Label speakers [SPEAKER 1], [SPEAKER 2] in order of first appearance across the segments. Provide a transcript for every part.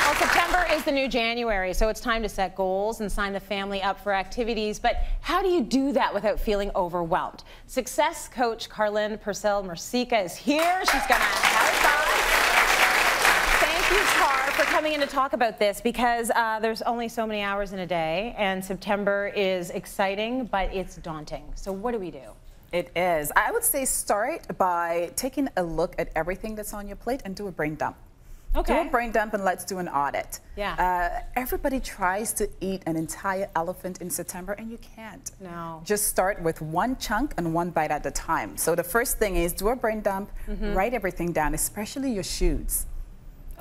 [SPEAKER 1] Well, September is the new January, so it's time to set goals and sign the family up for activities. But how do you do that without feeling overwhelmed? Success coach Karlyn Percil-Mercieca is here. She's going to help us. Thank you, Kar, for coming in to talk about this, because there's only so many hours in a day, and September is exciting, but it's daunting. So what do we do?
[SPEAKER 2] It is. I would say start by taking a look at everything that's on your plate and do a brain dump.
[SPEAKER 1] Okay.
[SPEAKER 2] Do a brain dump and let's do an audit.
[SPEAKER 1] Yeah.
[SPEAKER 2] Everybody tries to eat an entire elephant in September, and you can't.
[SPEAKER 1] No.
[SPEAKER 2] Just start with one chunk and one bite at a time. So the first thing is do a brain dump, write everything down, especially your shoes.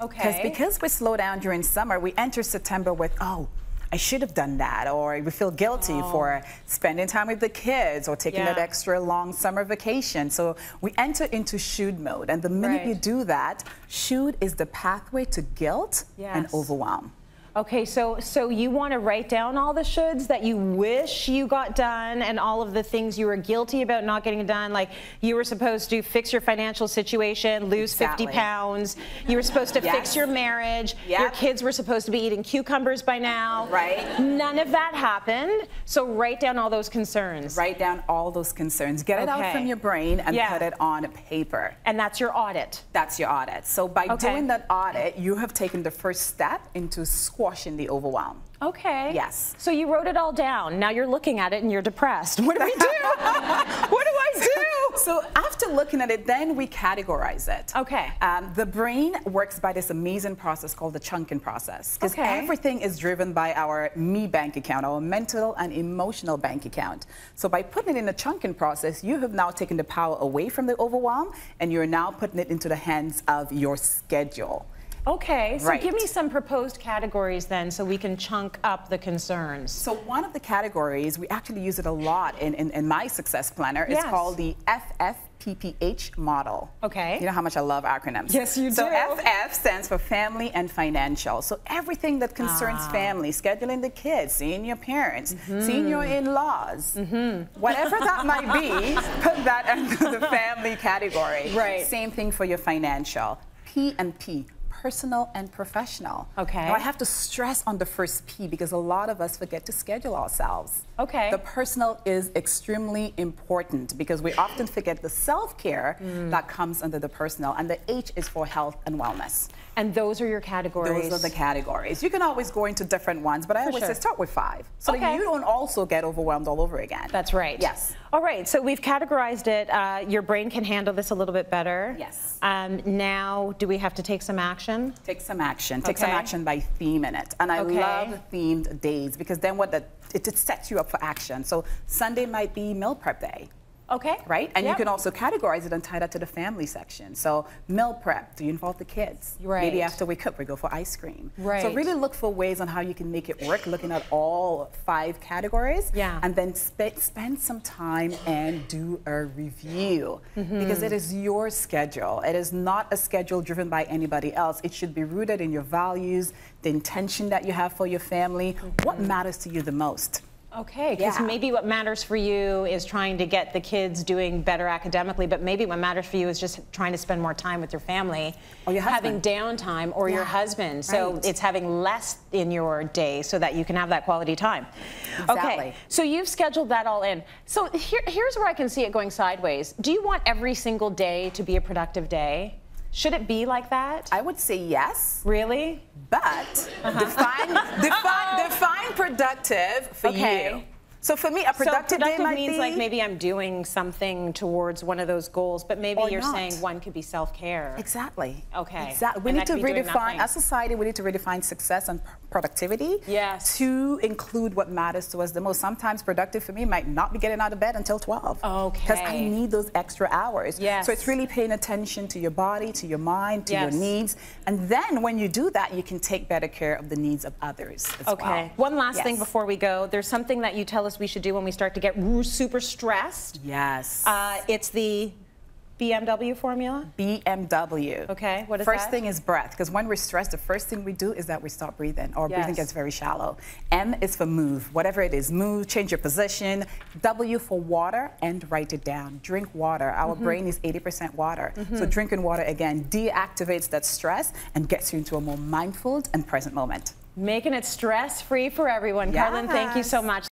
[SPEAKER 1] Okay.
[SPEAKER 2] Because we slow down during summer, we enter September with, oh, I should have done that, or we feel guilty for spending time with the kids or taking that extra long summer vacation. So we enter into should mode, and the minute you do that, should is the pathway to guilt and overwhelm.
[SPEAKER 1] Okay, so you want to write down all the shoulds that you wish you got done and all of the things you were guilty about not getting done. Like you were supposed to fix your financial situation, lose 50 pounds. You were supposed to fix your marriage. Your kids were supposed to be eating cucumbers by now.
[SPEAKER 2] Right.
[SPEAKER 1] None of that happened. So write down all those concerns.
[SPEAKER 2] Write down all those concerns. Get it out from your brain and put it on paper.
[SPEAKER 1] And that's your audit.
[SPEAKER 2] That's your audit. So by doing that audit, you have taken the first step into squashing the overwhelm.
[SPEAKER 1] Okay.
[SPEAKER 2] Yes.
[SPEAKER 1] So you wrote it all down. Now you're looking at it and you're depressed. What do we do? What do I do?
[SPEAKER 2] So after looking at it, then we categorize it.
[SPEAKER 1] Okay.
[SPEAKER 2] The brain works by this amazing process called the chunking process. Because everything is driven by our me bank account, our mental and emotional bank account. So by putting it in the chunking process, you have now taken the power away from the overwhelm, and you're now putting it into the hands of your schedule.
[SPEAKER 1] Okay, so give me some proposed categories then so we can chunk up the concerns.
[SPEAKER 2] So one of the categories, we actually use it a lot in my success planner, is called the FFPPH model.
[SPEAKER 1] Okay.
[SPEAKER 2] You know how much I love acronyms.
[SPEAKER 1] Yes, you do.
[SPEAKER 2] So FF stands for family and financial. So everything that concerns family, scheduling the kids, seeing your parents, seeing your in-laws, whatever that might be, put that under the family category.
[SPEAKER 1] Right.
[SPEAKER 2] Same thing for your financial. P and P. Personal and professional.
[SPEAKER 1] Okay.
[SPEAKER 2] Now I have to stress on the first P because a lot of us forget to schedule ourselves.
[SPEAKER 1] Okay.
[SPEAKER 2] The personal is extremely important because we often forget the self-care that comes under the personal, and the H is for health and wellness.
[SPEAKER 1] And those are your categories?
[SPEAKER 2] Those are the categories. You can always go into different ones, but I always say start with 5 so that you don't also get overwhelmed all over again.
[SPEAKER 1] That's right.
[SPEAKER 2] Yes.
[SPEAKER 1] All right, so we've categorized it. Your brain can handle this a little bit better.
[SPEAKER 2] Yes.
[SPEAKER 1] Now, do we have to take some action?
[SPEAKER 2] Take some action. Take some action by theme in it. And I love themed days because then it sets you up for action. So Sunday might be meal prep day.
[SPEAKER 1] Okay.
[SPEAKER 2] Right? And you can also categorize it and tie that to the family section. So meal prep, do you involve the kids?
[SPEAKER 1] Right.
[SPEAKER 2] Maybe after we cook, we go for ice cream.
[SPEAKER 1] Right.
[SPEAKER 2] So really look for ways on how you can make it work, looking at all 5 categories.
[SPEAKER 1] Yeah.
[SPEAKER 2] And then spend some time and do a review. Because it is your schedule. It is not a schedule driven by anybody else. It should be rooted in your values, the intention that you have for your family, what matters to you the most.
[SPEAKER 1] Okay, because maybe what matters for you is trying to get the kids doing better academically, but maybe what matters for you is just trying to spend more time with your family,
[SPEAKER 2] or your husband.
[SPEAKER 1] having downtime, or your husband. So it's having less in your day so that you can have that quality time.
[SPEAKER 2] Exactly.
[SPEAKER 1] Okay, so you've scheduled that all in. So here's where I can see it going sideways. Do you want every single day to be a productive day? Should it be like that?
[SPEAKER 2] I would say yes.
[SPEAKER 1] Really?
[SPEAKER 2] But define productive for you. So for me, a productive day might
[SPEAKER 1] means
[SPEAKER 2] be
[SPEAKER 1] like maybe I'm doing something towards one of those goals, but maybe you're saying one could be self-care.
[SPEAKER 2] Exactly.
[SPEAKER 1] Okay.
[SPEAKER 2] Exactly. We need to redefine, as a society, we need to redefine success and productivity to include what matters to us the most. Sometimes productive for me might not be getting out of bed until 12.
[SPEAKER 1] Okay.
[SPEAKER 2] Because I need those extra hours.
[SPEAKER 1] Yes.
[SPEAKER 2] So it's really paying attention to your body, to your mind, to your needs. And then when you do that, you can take better care of the needs of others as well.
[SPEAKER 1] One last thing before we go. There's something that you tell us we should do when we start to get super stressed.
[SPEAKER 2] Yes.
[SPEAKER 1] It's the BMW formula?
[SPEAKER 2] BMW.
[SPEAKER 1] Okay, what is
[SPEAKER 2] First
[SPEAKER 1] that?
[SPEAKER 2] thing is breath, because when we're stressed, the first thing we do is that we stop breathing. Our breathing
[SPEAKER 1] Yes.
[SPEAKER 2] gets very shallow. M is for move, whatever it is, move, change your position. W for water, and write it down. Drink water. Our brain is 80% water. So drinking water, again, deactivates that stress and gets you into a more mindful and present moment.
[SPEAKER 1] Making it stress-free for everyone.
[SPEAKER 2] Yes.
[SPEAKER 1] Karlyn, thank you so much.